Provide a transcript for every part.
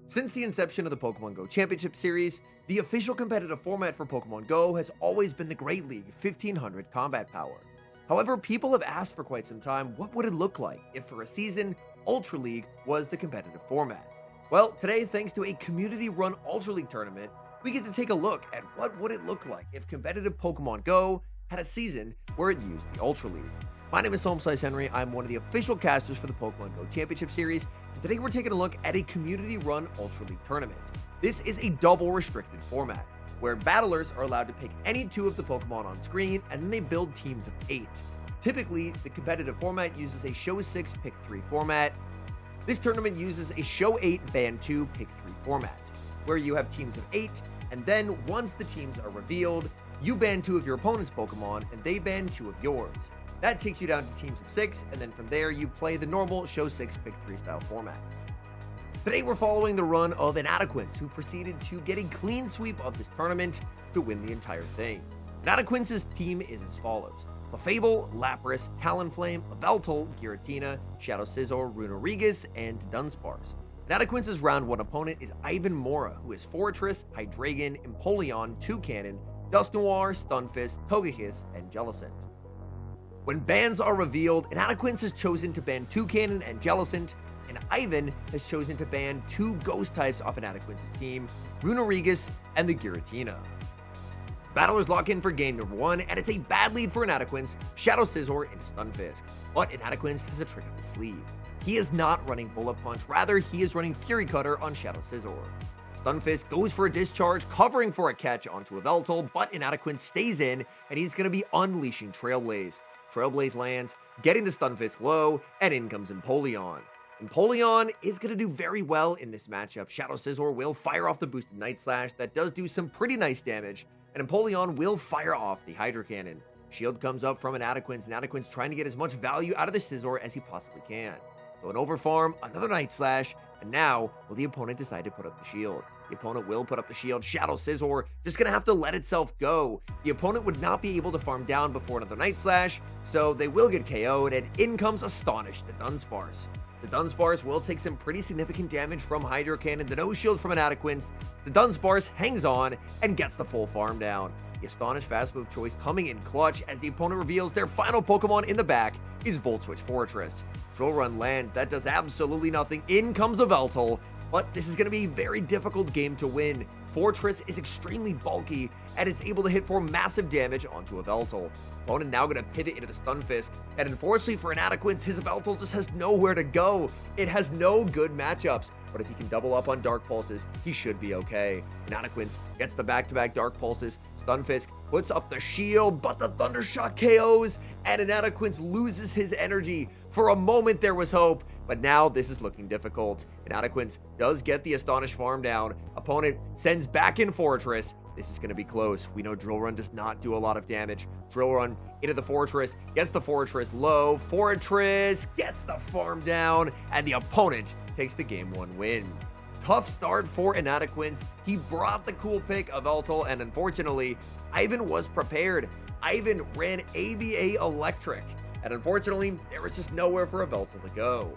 Since the inception of the Pokémon GO Championship Series, the official competitive format for Pokémon GO has always been the Great League 1500 combat power. However, people have asked for quite some time what would it look like if for a season, Ultra League was the competitive format. Well, today, thanks to a community-run Ultra League tournament, we get to take a look at what would it look like if competitive Pokémon GO had a season where it used the Ultra League. My name is Holmes Henry. I'm one of the official casters for the Pokémon GO Championship Series, and today we're taking a look at a community-run Ultra League tournament. This is a double restricted format, where battlers are allowed to pick any two of the Pokemon on screen, and then they build teams of 8. Typically, the competitive format uses a Show 6, Pick 3 format. This tournament uses a Show 8, Ban 2, Pick 3 format, where you have teams of 8, and then once the teams are revealed, you ban 2 of your opponent's Pokemon, and they ban 2 of yours. That takes you down to teams of 6, and then from there you play the normal Show 6, Pick 3 style format. Today we're following the run of Inadequence, who proceeded to get a clean sweep of this tournament to win the entire thing. Inadequence's team is as follows: Clefable, Lapras, Talonflame, Yveltal, Giratina, Shadow Scizor, Runerigus, and Dunsparce. Inadequence's round 1 opponent is Ivan Mora, who is Forretress, Hydreigon, Empoleon, Toucannon, Dusknoir, Stunfisk, Togekiss, and Jellicent. When bans are revealed, Inadequence has chosen to ban Toucannon and Jellicent, and Ivan has chosen to ban 2 ghost types off Inadequence's team, Runerigus and the Giratina. Battlers lock in for game number 1, and it's a bad lead for Inadequence, Shadow Scizor into Stunfisk. But Inadequence has a trick up his sleeve. He is not running Bullet Punch, rather he is running Fury Cutter on Shadow Scizor. Stunfisk goes for a discharge, covering for a catch onto Yveltal, but Inadequence stays in, and he's going to be unleashing Trailblaze. Trailblaze lands, getting the Stunfisk low, and in comes Empoleon. Empoleon is going to do very well in this matchup. Shadow Scizor will fire off the boosted Night Slash that does do some pretty nice damage, and Empoleon will fire off the Hydro Cannon. Shield comes up from Inadequence, Inadequence trying to get as much value out of the Scizor as he possibly can. So an overfarm, another Night Slash, and now will the opponent decide to put up the shield? The opponent will put up the shield. Shadow Scizor just going to have to let itself go. The opponent would not be able to farm down before another Night Slash, so they will get KO'd, and in comes Astonished, the Dunsparce. The Dunsparce will take some pretty significant damage from Hydro Cannon, the no shield from Inadequence. The Dunsparce hangs on and gets the full farm down. The Astonished fast move choice coming in clutch as the opponent reveals their final Pokemon in the back is Volt Switch Fortress. Drill Run lands, that does absolutely nothing. In comes Yveltal, but this is going to be a very difficult game to win. Fortress is extremely bulky, and it's able to hit for massive damage onto Yveltal. Opponent now going to pivot into the Stunfisk, and unfortunately for Inadequence, his Yveltal just has nowhere to go. It has no good matchups, but if he can double up on Dark Pulses, he should be okay. Inadequence gets the back-to-back Dark Pulses. Stunfisk puts up the shield, but the Thundershock KOs, and Inadequence loses his energy. For a moment there was hope, but now this is looking difficult. Inadequence does get the Astonished farm down. Opponent sends back in Fortress. This is going to be close. We know Drill Run does not do a lot of damage. Drill Run into the Fortress, gets the Fortress low. Fortress gets the farm down, and the opponent takes the game 1 win. Tough start for Inadequence. He brought the cool pick of Yveltal, and unfortunately, Ivan was prepared. Ivan ran ABA Electric, and unfortunately, there was just nowhere for Yveltal to go.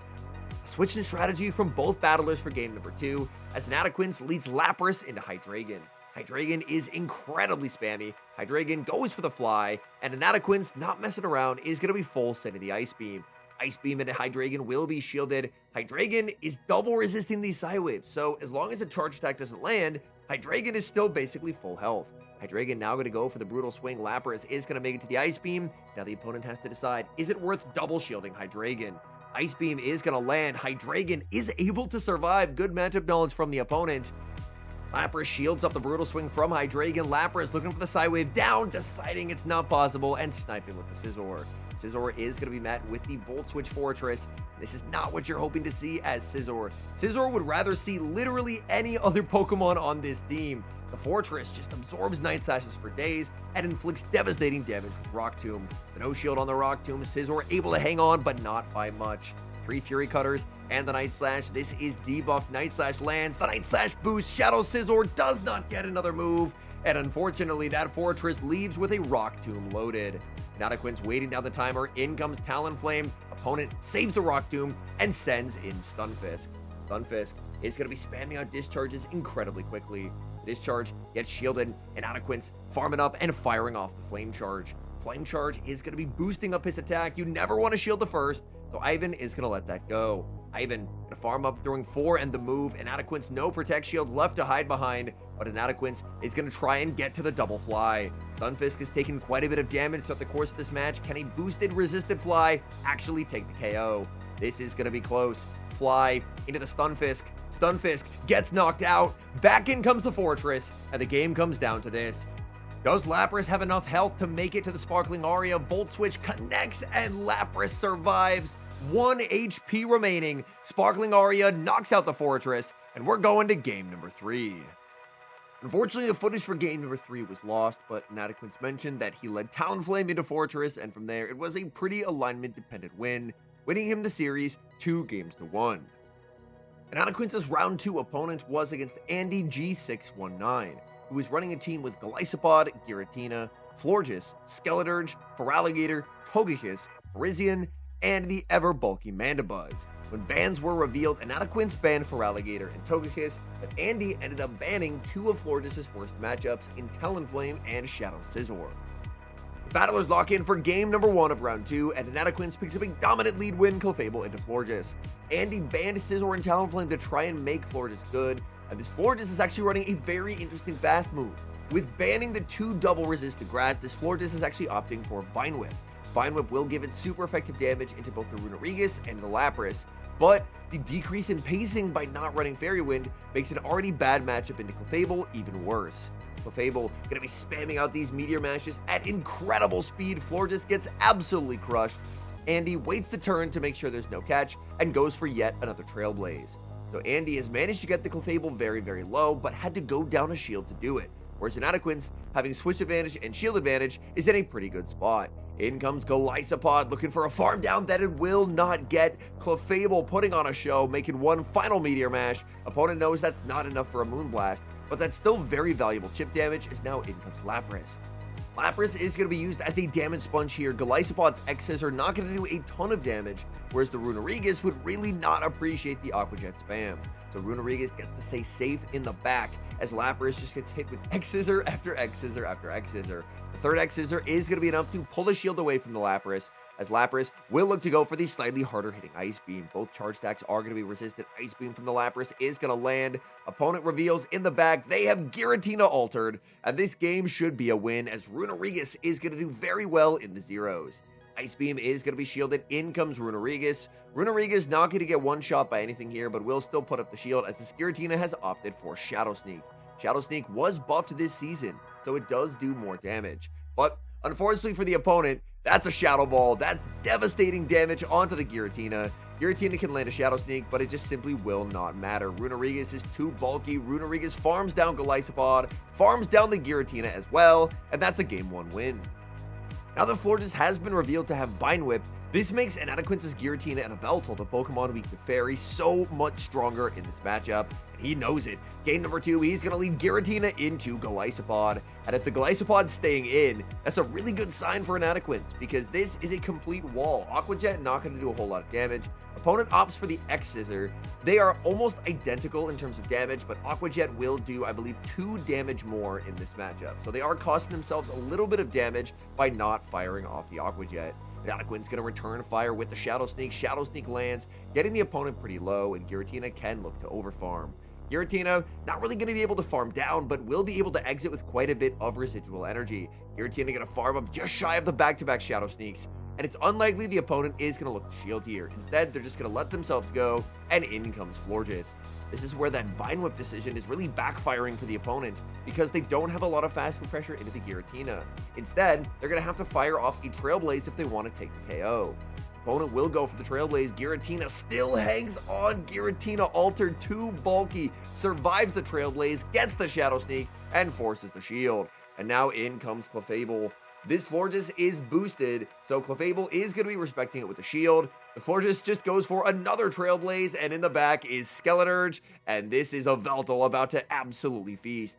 A switch in strategy from both battlers for game number 2, as Inadequence leads Lapras into Hydreigon. Hydreigon is incredibly spammy. Hydreigon goes for the fly, and Inadequence, not messing around, is going to be full sending the Ice Beam. Ice Beam into Hydreigon will be shielded. Hydreigon is double resisting these Psywaves, so as long as the charge attack doesn't land, Hydreigon is still basically full health. Hydreigon now going to go for the Brutal Swing. Lapras is going to make it to the Ice Beam. Now the opponent has to decide, is it worth double shielding Hydreigon? Ice Beam is going to land. Hydreigon is able to survive. Good matchup knowledge from the opponent. Lapras shields up the Brutal Swing from Hydreigon. Lapras looking for the Psywave down, deciding it's not possible, and sniping with the Scizor. Scizor is going to be met with the Volt Switch Fortress. This is not what you're hoping to see as Scizor. Scizor would rather see literally any other Pokemon on this team. The Fortress just absorbs Night Slashes for days and inflicts devastating damage with Rock Tomb. The no shield on the Rock Tomb, Scizor able to hang on, but not by much. 3 Fury Cutters and the Night Slash. This is debuffed. Night Slash lands. The Night Slash boost. Shadow Scizor does not get another move. And unfortunately, that Fortress leaves with a Rock Tomb loaded. Inadequence waiting down the timer. In comes Talonflame. Opponent saves the Rock Tomb and sends in Stunfisk. Stunfisk is going to be spamming out discharges incredibly quickly. Discharge gets shielded, and Adequince farming up and firing off the Flame Charge. Flame Charge is going to be boosting up his attack. You never want to shield the first, so Ivan is going to let that go. Ivan going to farm up, throwing 4 and the move, and Adequince no protect shields left to hide behind, but an Adequince is going to try and get to the double fly. Stunfisk has taken quite a bit of damage throughout the course of this match. Can a boosted resisted fly actually take the KO? This is going to be close. Fly into the Stunfisk. Stunfisk gets knocked out. Back in comes the Fortress, and the game comes down to this. Does Lapras have enough health to make it to the Sparkling Aria? Volt Switch connects, and Lapras survives. 1 HP remaining. Sparkling Aria knocks out the Fortress, and we're going to game number 3. Unfortunately, the footage for game number 3 was lost, but Adequince mentioned that he led Talonflame into Fortress, and from there, it was a pretty alignment-dependent win, winning him the series 2-1. And Adequince's round 2 opponent was against Andy G619, who was running a team with Golisopod, Giratina, Florges, Skeleturge, Feraligatr, Togekiss, Parisian, and the ever-bulky Mandibuzz. When bans were revealed, Adequince banned Feraligatr and Togekiss, but Andy ended up banning 2 of Florges' worst matchups in Talonflame and Shadow Scizor. The battlers lock in for game number 1 of round 2, and Adequince picks up a dominant lead win Clefable into Florges. Andy banned Scizor and Talonflame to try and make Florges good, and this Florges is actually running a very interesting fast move. With banning the 2 double resisted grass, this Florges is actually opting for Vine Whip. Vine Whip will give it super effective damage into both the Runerigus and the Lapras, but the decrease in pacing by not running Fairy Wind makes an already bad matchup into Clefable even worse. Clefable gonna be spamming out these Meteor Mashes at incredible speed. Florges gets absolutely crushed. Andy waits the turn to make sure there's no catch and goes for yet another Trailblaze. So Andy has managed to get the Clefable very, very low, but had to go down a shield to do it. Whereas Adequince, having switch advantage and shield advantage, is in a pretty good spot. In comes Golisopod, looking for a farm down that it will not get. Clefable putting on a show, making one final Meteor Mash. Opponent knows that's not enough for a Moonblast, but that's still very valuable chip damage, as now in comes Lapras. Lapras is going to be used as a damage sponge here. Golisopod's X's are not going to do a ton of damage, whereas the Runerigus would really not appreciate the Aqua Jet spam. So Runerigus gets to stay safe in the back, as Lapras just gets hit with X-Scissor after X-Scissor after X-Scissor. The third X-Scissor is going to be enough to pull the shield away from the Lapras, as Lapras will look to go for the slightly harder hitting Ice Beam. Both charge attacks are going to be resisted. Ice Beam from the Lapras is going to land. Opponent reveals in the back they have Giratina altered, and this game should be a win, as Runerigus is going to do very well in the zeros. Ice Beam is going to be shielded. In comes Runerigus. Runerigus not going to get one shot by anything here, but will still put up the shield, as the Giratina has opted for Shadow Sneak. Shadow Sneak was buffed this season, so it does do more damage. But unfortunately for the opponent, that's a Shadow Ball. That's devastating damage onto the Giratina. Giratina can land a Shadow Sneak, but it just simply will not matter. Runerigus is too bulky. Runerigus farms down Golisopod, farms down the Giratina as well, and that's a Game 1 win. Now that Florges has been revealed to have Vine Whip, this makes Adequince's Giratina and Yveltal, the Pokemon weak to Fairy, so much stronger in this matchup, and he knows it. Game number 2, he's going to lead Giratina into Golisopod, and if the Golisopod's staying in, that's a really good sign for an Adequince, because this is a complete wall. Aqua Jet not going to do a whole lot of damage. Opponent opts for the X-Scissor. They are almost identical in terms of damage, but Aqua Jet will do, I believe, 2 damage more in this matchup. So they are costing themselves a little bit of damage by not firing off the Aqua Jet. Adequince's going to return fire with the Shadow Sneak. Shadow Sneak lands, getting the opponent pretty low, and Giratina can look to overfarm. Giratina not really going to be able to farm down, but will be able to exit with quite a bit of residual energy. Giratina going to farm up just shy of the back-to-back Shadow Sneaks, and it's unlikely the opponent is going to look to shield here. Instead, they're just going to let themselves go, and in comes Florges. This is where that Vine Whip decision is really backfiring for the opponent, because they don't have a lot of fast food pressure into the Giratina. Instead, they're going to have to fire off a Trailblaze if they want to take the KO. Opponent will go for the Trailblaze. Giratina still hangs on. Giratina altered, too bulky, survives the Trailblaze, gets the Shadow Sneak, and forces the shield. And now in comes Clefable. This Florges is boosted, so Clefable is going to be respecting it with the shield. The Florges just goes for another Trailblaze, and in the back is Skeleturge, and this is Yveltal about to absolutely feast.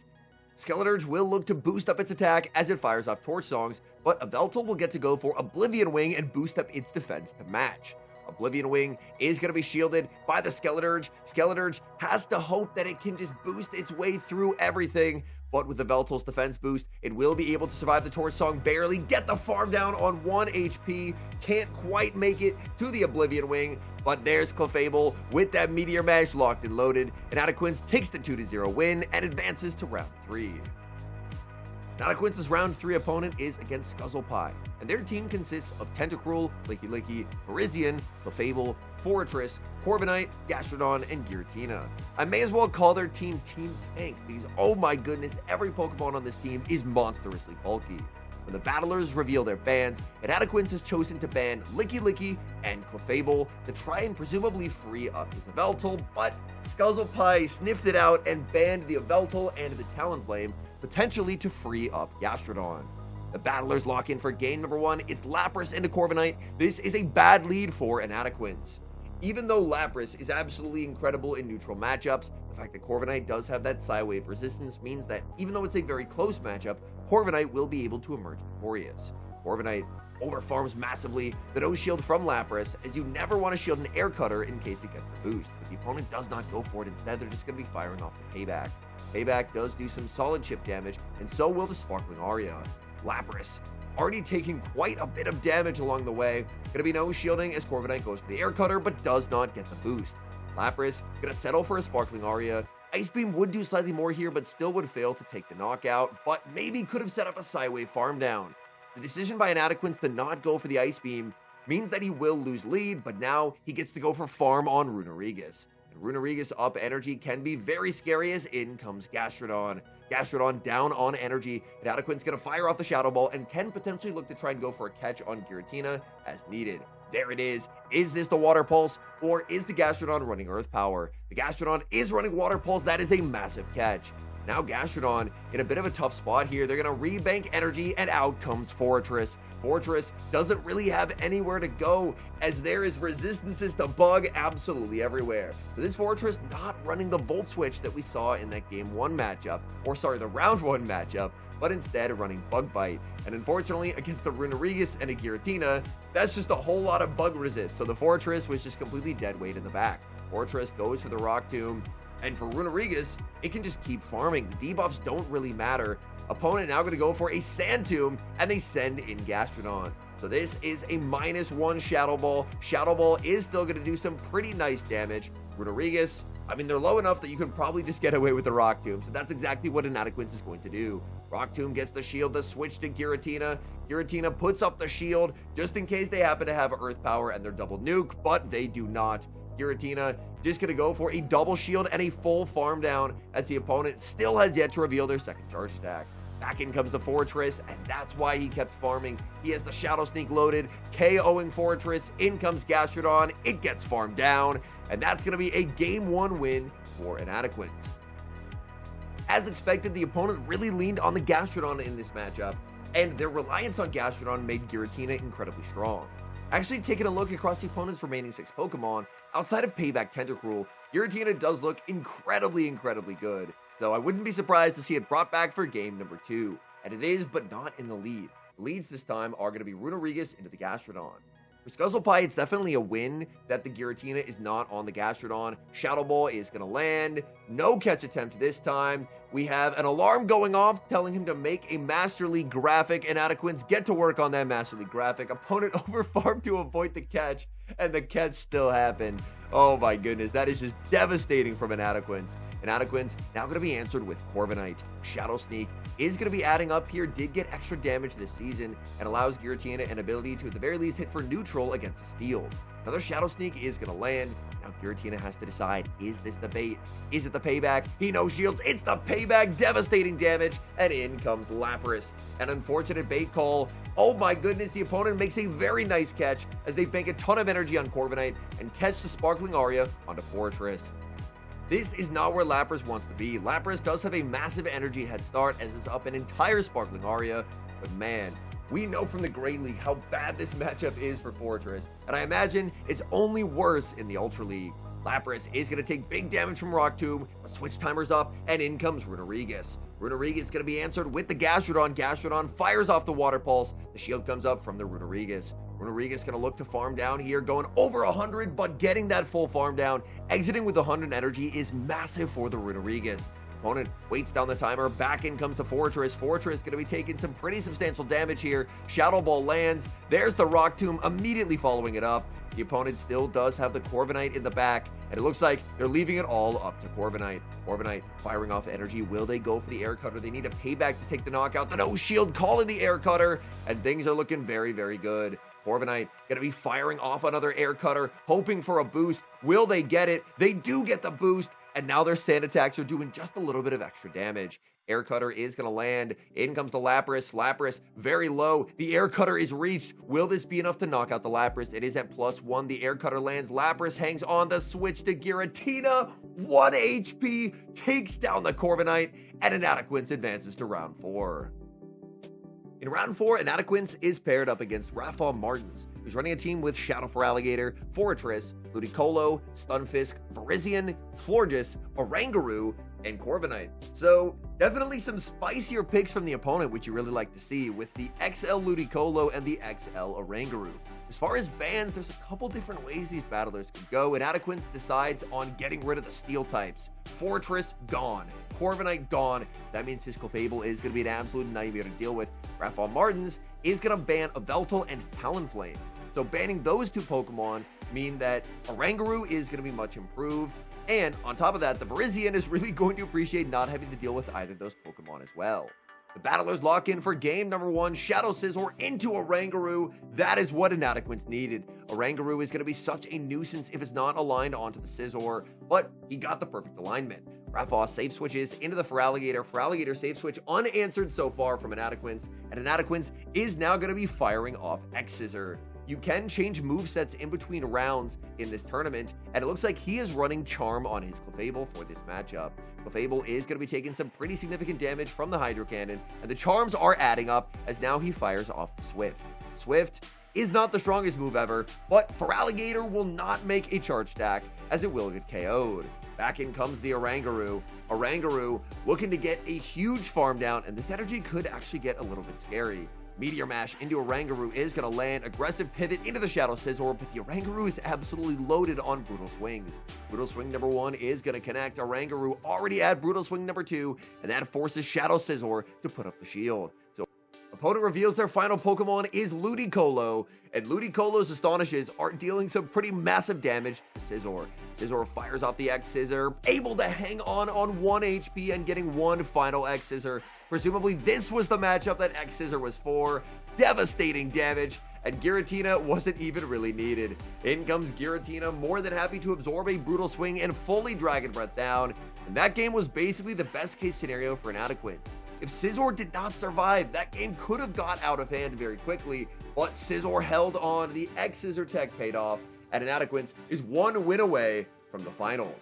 Skeleturge will look to boost up its attack as it fires off Torch Songs, but Yveltal will get to go for Oblivion Wing and boost up its defense to match. Oblivion Wing is going to be shielded by the Skeleturge. Skeleturge has to hope that it can just boost its way through everything. But with the Veltal's defense boost, it will be able to survive the Torch Song, barely get the farm down on 1 HP. Can't quite make it to the Oblivion Wing, but there's Clefable with that Meteor Mash locked and loaded. And Adaquins takes the 2-0 win and advances to round 3. Adaquins' round 3 opponent is against Scuzzlepie, and their team consists of Tentacruel, Licky, Parisian, Clefable, Fortress, Corviknight, Gastrodon, and Giratina. I may as well call their team Team Tank because, oh my goodness, every Pokemon on this team is monstrously bulky. When the battlers reveal their bans, and Adaquins has chosen to ban Licky and Clefable to try and presumably free up his Yveltal, but Scuzzlepie sniffed it out and banned the Yveltal and the Talonflame, potentially to free up Gastrodon. The battlers lock in for game number 1. It's Lapras into Corviknight. This is a bad lead for an Adaquins. Even though Lapras is absolutely incredible in neutral matchups, the fact that Corviknight does have that Psy-Wave resistance means that even though it's a very close matchup, Corviknight will be able to emerge victorious. Corviknight overfarms massively the no shield from Lapras, as you never want to shield an Air Cutter in case it gets the boost. But the opponent does not go for it. Instead, they're just going to be firing off the Payback. Payback does do some solid chip damage, and so will the Sparkling Aria. Lapras already taking quite a bit of damage along the way. Gonna be no shielding as Corviknight goes for the Air Cutter, but does not get the boost. Lapras gonna settle for a Sparkling Aria. Ice Beam would do slightly more here, but still would fail to take the knockout, but maybe could have set up a Psy-Wave farm down. The decision by an Adaquins to not go for the Ice Beam means that he will lose lead, but now he gets to go for farm on Runerigus. Runerigus up energy can be very scary as in comes Gastrodon. Gastrodon down on energy, and Adaquins gonna fire off the Shadow Ball and can potentially look to try and go for a catch on Giratina as needed. There it is. Is this the Water Pulse, or is the Gastrodon running Earth Power? The Gastrodon is running Water Pulse. That is a massive catch. Now Gastrodon in a bit of a tough spot here. They're going to rebank energy, and out comes Fortress. Fortress doesn't really have anywhere to go, as there is resistances to bug absolutely everywhere. So this Fortress not running the Volt Switch that we saw in that Game 1 matchup, the Round 1 matchup, but instead running Bug Bite. And unfortunately, against the Runerigus and a Giratina, that's just a whole lot of bug resist. So the Fortress was just completely dead weight in the back. Fortress goes for the Rock Tomb. And for Runerigus, it can just keep farming. The debuffs don't really matter. Opponent now going to go for a Sand Tomb, and they send in Gastrodon. So this is a -1 Shadow Ball. Shadow Ball is still going to do some pretty nice damage. Runerigus, I mean, they're low enough that you can probably just get away with the Rock Tomb. So that's exactly what an Adaquins is going to do. Rock Tomb gets the shield to switch to Giratina. Giratina puts up the shield just in case they happen to have Earth Power and their double nuke, but they do not. Giratina just going to go for a double shield and a full farm down as the opponent still has yet to reveal their second charge attack. Back in comes the Fortress, and that's why he kept farming. He has the Shadow Sneak loaded, KOing Fortress. In comes Gastrodon. It gets farmed down, and that's going to be a Game 1 win for an Adaquins. As expected, the opponent really leaned on the Gastrodon in this matchup, and their reliance on Gastrodon made Giratina incredibly strong. Actually, taking a look across the opponent's remaining 6 Pokemon, outside of Payback Tentacruel, Giratina does look incredibly good. So I wouldn't be surprised to see it brought back for game number 2. And it is, but not in the lead. The leads this time are going to be Runerigus into the Gastrodon. For Scuzzlepie, it's definitely a win that the Giratina is not on the Gastrodon. Shadow Ball is going to land. No catch attempt this time. We have an alarm going off telling him to make a Master League graphic, and Adaquins get to work on that Master League graphic. Opponent overfarmed to avoid the catch, and the catch still happened. Oh my goodness, that is just devastating from an Adaquins. And Adaquins now going to be answered with Corviknight. Shadow Sneak is going to be adding up here, did get extra damage this season, and allows Giratina an ability to at the very least hit for neutral against the steals. Another Shadow Sneak is going to land. Now Giratina has to decide, is this the bait? Is it the payback? He no shields, it's the payback, devastating damage, and in comes Lapras. An unfortunate bait call. Oh my goodness, the opponent makes a very nice catch as they bank a ton of energy on Corviknight and catch the Sparkling Aria onto Fortress. This is not where Lapras wants to be. Lapras does have a massive energy head start as it's up an entire Sparkling Aria, but man, we know from the Great League how bad this matchup is for Fortress, and I imagine it's only worse in the Ultra League. Lapras is going to take big damage from Rock Tomb, but switch timer's up, and in comes Runerigus. Runerigus is going to be answered with the Gastrodon. Gastrodon fires off the Water Pulse. The shield comes up from the Runerigus. Runeriga's going to look to farm down here, going over 100, but getting that full farm down. Exiting with 100 energy is massive for the Runerigas. Opponent waits down the timer. Back in comes the Fortress. Fortress going to be taking some pretty substantial damage here. Shadow Ball lands. There's the Rock Tomb immediately following it up. The opponent still does have the Corviknight in the back, and it looks like they're leaving it all up to Corviknight. Corviknight firing off energy. Will they go for the Air Cutter? They need a payback to take the knockout. The No Shield calling the Air Cutter, and things are looking very, very good. Corviknight going to be firing off another Air Cutter, hoping for a boost. Will they get it? They do get the boost, and now their sand attacks are doing just a little bit of extra damage. Air Cutter is going to land. In comes the Lapras. Lapras very low. The Air Cutter is reached. Will this be enough to knock out the Lapras? It is at +1. The Air Cutter lands. Lapras hangs on the switch to Giratina. 1 HP. Takes down the Corviknight. And Inadequence advances to round 4. In round 4, Inadequence is paired up against Rafa Martins, who's running a team with Shadow Feraligatr, Fortress, Ludicolo, Stunfisk, Virizion, Florges, Oranguru, and Corviknight. So definitely some spicier picks from the opponent, which you really like to see, with the XL Ludicolo and the XL Oranguru. As far as bans, there's a couple different ways these battlers could go. Inadequence decides on getting rid of the steel types. Fortress, gone. Corviknight, gone. That means his Clefable is going to be an absolute nightmare to deal with. Rafa Martins is going to ban Yveltal and Talonflame. So banning those two Pokemon mean that Oranguru is going to be much improved. And on top of that, the Virizion is really going to appreciate not having to deal with either of those Pokemon as well. The battlers lock in for game number 1. Shadow Scizor into Oranguru. That is what Inadequence needed. Oranguru is going to be such a nuisance if it's not aligned onto the Scizor, but he got the perfect alignment. Rafa safe switches into the Feraligatr. Feraligatr safe switch unanswered so far from Inadequence, and Inadequence is now going to be firing off X-Scissor. You can change movesets in between rounds in this tournament, and it looks like he is running Charm on his Clefable for this matchup. Clefable is going to be taking some pretty significant damage from the Hydro Cannon, and the Charms are adding up as now he fires off the Swift. Swift is not the strongest move ever, but Feraligatr will not make a charge stack as it will get KO'd. Back in comes the Oranguru. Oranguru looking to get a huge farm down, and this energy could actually get a little bit scary. Meteor Mash into Oranguru is going to land. Aggressive pivot into the Shadow Scizor, but the Oranguru is absolutely loaded on Brutal Swings. Brutal Swing number 1 is going to connect. Oranguru already at Brutal Swing number 2, and that forces Shadow Scizor to put up the shield. So opponent reveals their final Pokemon is Ludicolo, and Ludicolo's Astonishes are dealing some pretty massive damage to Scizor. Scizor fires off the X-Scissor, able to hang on 1 HP and getting one final X-Scissor. Presumably this was the matchup that X-Scissor was for. Devastating damage, and Giratina wasn't even really needed. In comes Giratina, more than happy to absorb a Brutal Swing and fully Dragon Breath down, and that game was basically the best case scenario for Inadequence. If Scizor did not survive, that game could have got out of hand very quickly, but Scizor held on, the X-Scissor tech paid off, and Inadequence is 1 win away from the finals.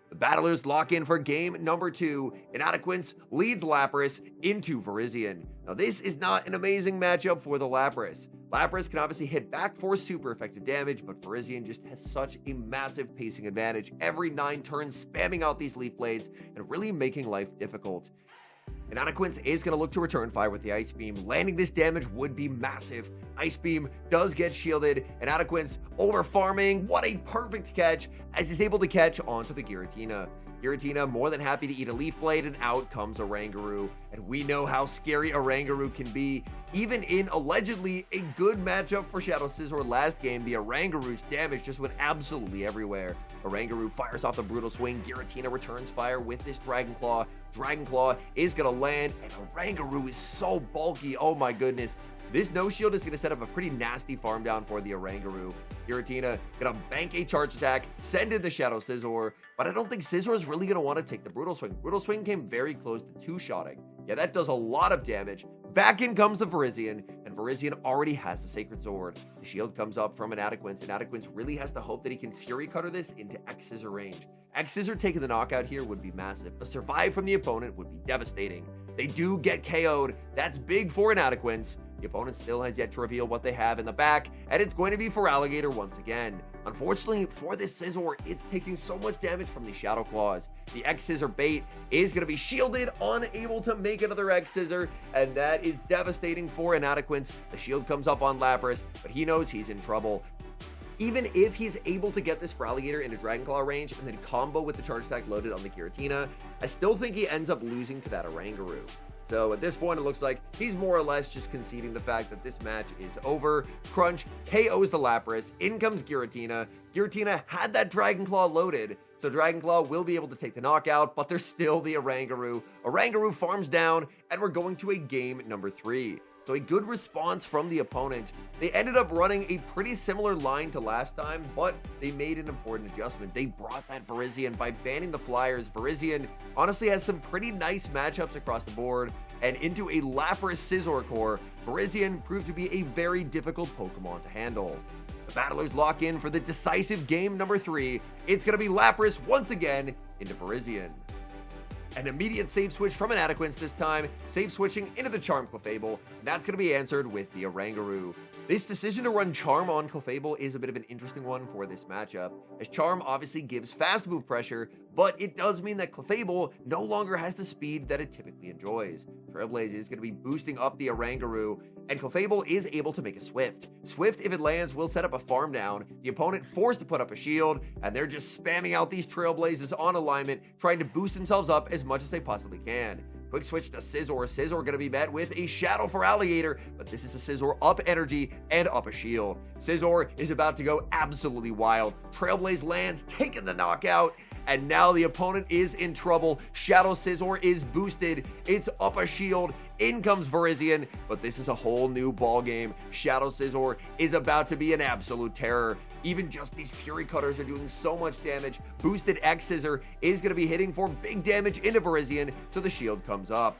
The battlers lock in for game number 2. Inadequence leads Lapras into Virizion. Now this is not an amazing matchup for the Lapras. Lapras can obviously hit back for super effective damage, but Virizion just has such a massive pacing advantage every 9 turns, spamming out these Leaf Blades and really making life difficult. Inadequence is going to look to return fire with the Ice Beam. Landing this damage would be massive. Ice Beam does get shielded. Inadequence over farming. What a perfect catch as he's able to catch onto the Giratina. Giratina more than happy to eat a Leaf Blade, and out comes Oranguru. And we know how scary Oranguru can be. Even in allegedly a good matchup for Shadow Scizor last game, the Oranguru's damage just went absolutely everywhere. Oranguru fires off the Brutal Swing. Giratina returns fire with this Dragon Claw. Dragon Claw is going to land, and Oranguru is so bulky. Oh my goodness. This no shield is going to set up a pretty nasty farm down for the Oranguru. Giratina going to bank a charge attack, send in the Shadow Scizor, but I don't think Scizor is really going to want to take the Brutal Swing. Brutal Swing came very close to 2-shotting. Yeah, that does a lot of damage. Back in comes the Virizion, and Virizion already has the Sacred Sword. The shield comes up from Inadequence. Inadequence really has to hope that he can Fury Cutter this into X-Scissor range. X-Scissor taking the knockout here would be massive. A survive from the opponent would be devastating. They do get KO'd. That's big for Inadequence. The opponent still has yet to reveal what they have in the back, and it's going to be for Alligator once again. Unfortunately for this Scizor, it's taking so much damage from the Shadow Claws. The X-Scissor bait is going to be shielded, unable to make another X-Scissor, and that is devastating for Inadequance. The shield comes up on Lapras, but he knows he's in trouble. Even if he's able to get this for Alligator into Dragon Claw range and then combo with the charge attack loaded on the Giratina, I still think he ends up losing to that Oranguru. So at this point, it looks like he's more or less just conceding the fact that this match is over. Crunch KOs the Lapras. In comes Giratina. Giratina had that Dragon Claw loaded, so Dragon Claw will be able to take the knockout, but there's still the Oranguru. Oranguru farms down, and we're going to a game number 3. So a good response from the opponent. They ended up running a pretty similar line to last time, but they made an important adjustment. They brought that Virizion by banning the Flyers. Virizion honestly has some pretty nice matchups across the board, and into a Lapras Scizor core, Virizion proved to be a very difficult Pokemon to handle. The battlers lock in for the decisive game number 3. It's going to be Lapras once again into Virizion. An immediate save switch from Inadequance this time, save switching into the Charm Clefable, and that's going to be answered with the Oranguru. This decision to run Charm on Clefable is a bit of an interesting one for this matchup, as Charm obviously gives fast move pressure, but it does mean that Clefable no longer has the speed that it typically enjoys. Trailblaze is going to be boosting up the Oranguru, and Clefable is able to make a Swift. Swift, if it lands, will set up a farm down, the opponent forced to put up a shield, and they're just spamming out these Trailblazes on alignment, trying to boost themselves up as much as they possibly can. Quick switch to Scizor. Scizor going to be met with a Shadow for Alligator, but this is a Scizor up energy and up a shield. Scizor is about to go absolutely wild. Trailblaze lands, taking the knockout, and now the opponent is in trouble. Shadow Scizor is boosted. It's up a shield. In comes Virizion, but this is a whole new ball game. Shadow Scizor is about to be an absolute terror. Even just these Fury Cutters are doing so much damage. Boosted X-Scissor is going to be hitting for big damage into Virizion, so the shield comes up.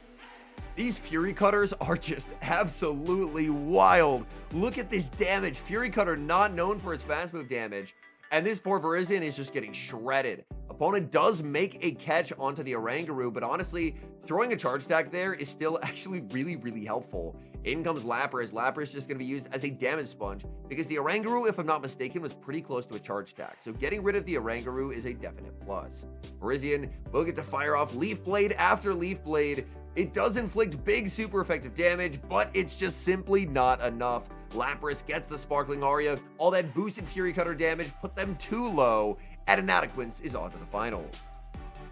These Fury Cutters are just absolutely wild. Look at this damage. Fury Cutter not known for its fast move damage, and this poor Virizion is just getting shredded. Opponent does make a catch onto the Oranguru, but honestly, throwing a charge attack there is still actually really helpful. In comes Lapras. Lapras just going to be used as a damage sponge because the Oranguru, if I'm not mistaken, was pretty close to a charge attack. So getting rid of the Oranguru is a definite plus. Virizion will get to fire off Leaf Blade after Leaf Blade. It does inflict big super effective damage, but it's just simply not enough. Lapras gets the Sparkling Aria. All that boosted Fury Cutter damage put them too low, and Inadequance is on to the finals.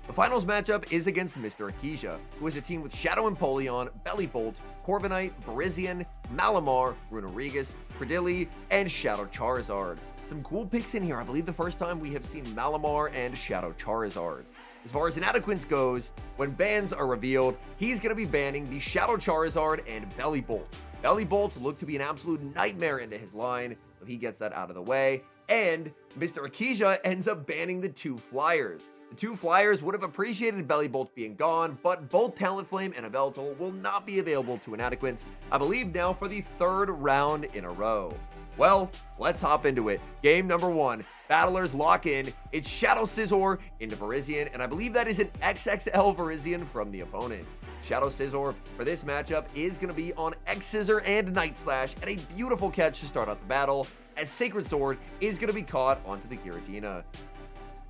The finals matchup is against Mr. Akija, who is a team with Shadow Empoleon, Bellibolt, Corviknight, Virizion, Malamar, Runerigus, Credilli, and Shadow Charizard. Some cool picks in here. I believe the first time we have seen Malamar and Shadow Charizard. As far as Inadequance goes, when bans are revealed, he's going to be banning the Shadow Charizard and Bellibolt. Bellibolt looked to be an absolute nightmare into his line, so he gets that out of the way. And Mr. Akija ends up banning the 2 Flyers. The 2 Flyers would have appreciated Bellibolt being gone, but both Talonflame and Yveltal will not be available to Inadequance, I believe now for the 3rd round in a row. Well, let's hop into it. Game number 1. Battlers lock in. It's Shadow Scizor into Virizion, and I believe that is an XXL Virizion from the opponent. Shadow Scizor for this matchup is going to be on X-Scissor and Night Slash, and a beautiful catch to start out the battle, as Sacred Sword is going to be caught onto the Giratina.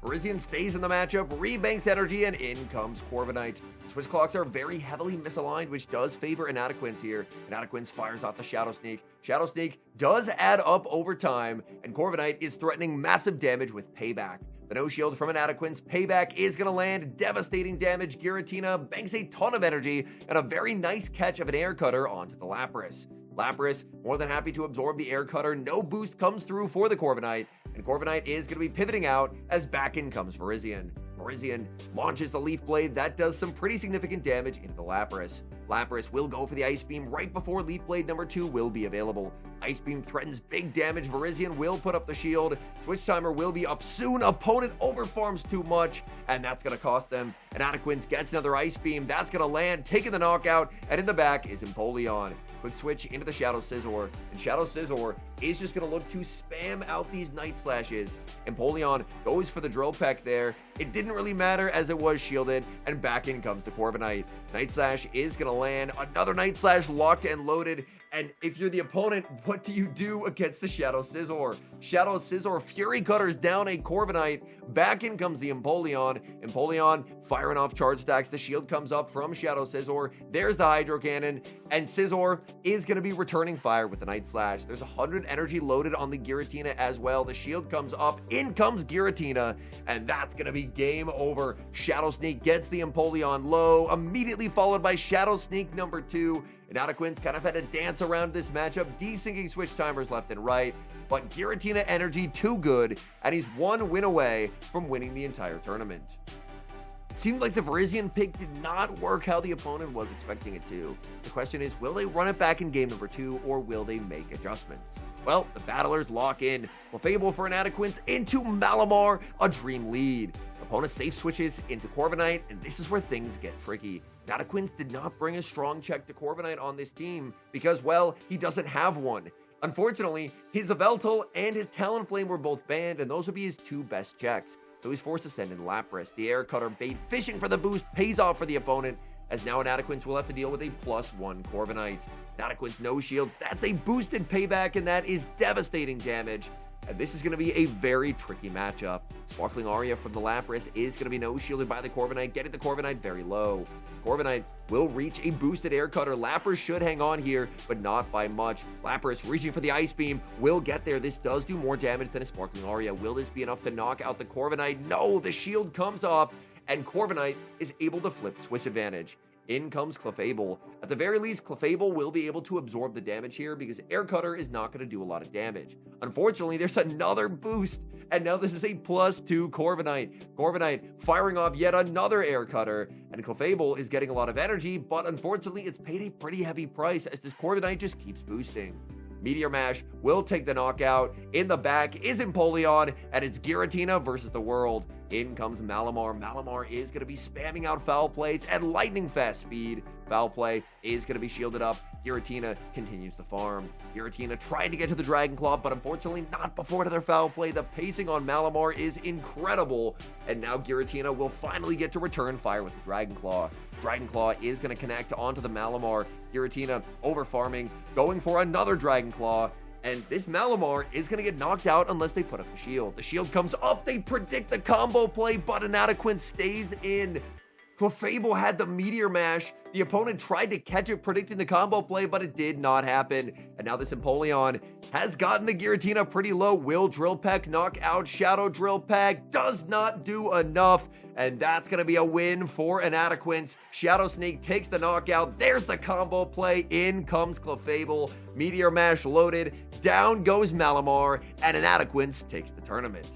Virizion stays in the matchup, rebanks energy, and in comes Corviknight. Switch clocks are very heavily misaligned, which does favor Inadequance here. Inadequance fires off the Shadow Sneak. Shadow Sneak does add up over time, and Corviknight is threatening massive damage with Payback. The no shield from Inadequance. Payback is going to land devastating damage. Giratina banks a ton of energy, and a very nice catch of an Air Cutter onto the Lapras. Lapras, more than happy to absorb the Air Cutter. No boost comes through for the Corviknight, and Corviknight is going to be pivoting out as back in comes Virizion. Virizion launches the Leaf Blade. That does some pretty significant damage into the Lapras. Lapras will go for the Ice Beam right before Leaf Blade number 2 will be available. Ice Beam threatens big damage. Virizion will put up the shield. Switch timer will be up soon. Opponent overfarms too much, and that's going to cost them. Inadequance gets another Ice Beam. That's going to land, taking the knockout, and in the back is Empoleon. Quick switch into the Shadow Scizor, and Shadow Scizor is just going to look to spam out these Night Slashes. Empoleon goes for the Drill Peck there. It didn't really matter as it was shielded, and back in comes the Corviknight. Night Slash is going to land. Another Night Slash locked and loaded, And if you're the opponent, what do you do against the Shadow Scizor? Shadow Scizor Fury Cutters down a Corviknight. Back in comes the Empoleon. Empoleon firing off charge stacks. The shield comes up from Shadow Scizor. There's the Hydro Cannon. And Scizor is going to be returning fire with the Night Slash. There's 100 energy loaded on the Giratina as well. The shield comes up. In comes Giratina. And that's going to be game over. Shadow Sneak gets the Empoleon low. Immediately followed by Shadow Sneak number 2. Inadequate's kind of had to dance around this matchup, desyncing switch timers left and right, but Giratina energy too good, and he's one win away from winning the entire tournament. It seemed like the Virizion pick did not work how the opponent was expecting it to. The question is, will they run it back in game number 2, or will they make adjustments? Well, the battlers lock in. Clefable for Inadequate into Malamar, a dream lead. Opponent safe switches into Corviknight, and this is where things get tricky. Inadequate did not bring a strong check to Corviknight on this team because, well, he doesn't have one. Unfortunately, his Yveltal and his Talonflame were both banned, and those would be his 2 best checks. So he's forced to send in Lapras. The Air Cutter bait fishing for the boost pays off for the opponent, as now Inadequate will have to deal with a +1 Corviknight. Inadequate's no shields, that's a boosted payback, and that is devastating damage. And this is going to be a very tricky matchup. Sparkling Aria from the Lapras is going to be no shielded by the Corviknight, getting the Corviknight very low. Corviknight will reach a boosted Air Cutter. Lapras should hang on here, but not by much. Lapras reaching for the Ice Beam will get there. This does do more damage than a Sparkling Aria. Will this be enough to knock out the Corviknight? No, the shield comes off, and Corviknight is able to flip switch advantage. In comes Clefable. At the very least, Clefable will be able to absorb the damage here because Air Cutter is not going to do a lot of damage. Unfortunately, there's another boost, and now this is a +2 Corviknight. Corviknight firing off yet another Air Cutter, and Clefable is getting a lot of energy, but unfortunately, it's paid a pretty heavy price as this Corviknight just keeps boosting. Meteor Mash will take the knockout. In the back is Empoleon, and it's Giratina versus the world. In comes Malamar. Malamar is going to be spamming out foul plays at lightning fast speed. Foul play is going to be shielded up. Giratina continues to farm. Giratina tried to get to the Dragon Claw, but unfortunately not before another foul play. The pacing on Malamar is incredible, and now Giratina will finally get to return fire with the Dragon Claw. Dragon Claw is going to connect onto the Malamar. Giratina over farming, going for another Dragon Claw. And this Malamar is going to get knocked out unless they put up the shield. The shield comes up, they predict the combo play, but Inadequate stays in. Clefable had the Meteor Mash. The opponent tried to catch it, predicting the combo play, but it did not happen. And now this Empoleon has gotten the Giratina pretty low. Will Drill Peck knock out Shadow Drill Peck? Does not do enough. And that's going to be a win for Inadequate. Shadow Sneak takes the knockout. There's the combo play. In comes Clefable. Meteor Mash loaded. Down goes Malamar. And Inadequate takes the tournament.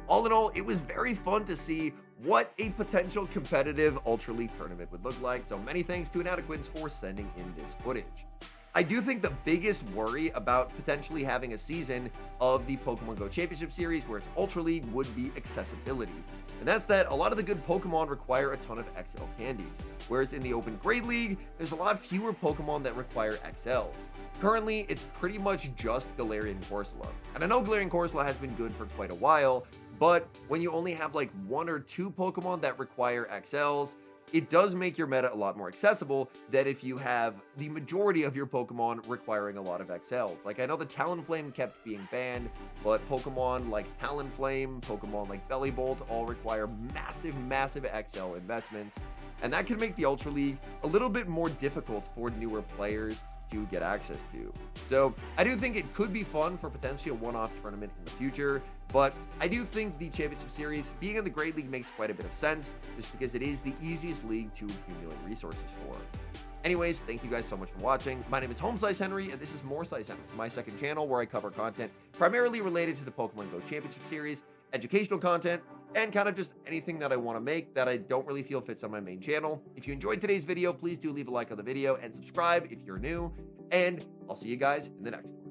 All in all, it was very fun to see what a potential competitive Ultra League tournament would look like. So many thanks to Inadequate for sending in this footage. I do think the biggest worry about potentially having a season of the Pokemon GO Championship Series where it's Ultra League would be accessibility. And that's that a lot of the good Pokemon require a ton of XL candies. Whereas in the Open Great League, there's a lot fewer Pokemon that require XLs. Currently, it's pretty much just Galarian Corsola. And I know Galarian Corsola has been good for quite a while, but when you only have like 1 or 2 Pokemon that require XLs, it does make your meta a lot more accessible than if you have the majority of your Pokemon requiring a lot of XLs. Like, I know the Talonflame kept being banned, but Pokemon like Talonflame, Pokemon like Bellibolt all require massive XL investments, and that can make the Ultra League a little bit more difficult for newer players to get access to. So I do think it could be fun for potentially a one-off tournament in the future, but I do think the Championship Series being in the Great League makes quite a bit of sense, just because it is the easiest league to accumulate resources for. Anyways, thank you guys so much for watching. My name is Homesize Henry, and this is More Size Henry, my second channel where I cover content primarily related to the Pokemon GO Championship Series, educational content, and kind of just anything that I want to make that I don't really feel fits on my main channel. If you enjoyed today's video, please do leave a like on the video and subscribe if you're new, and I'll see you guys in the next one.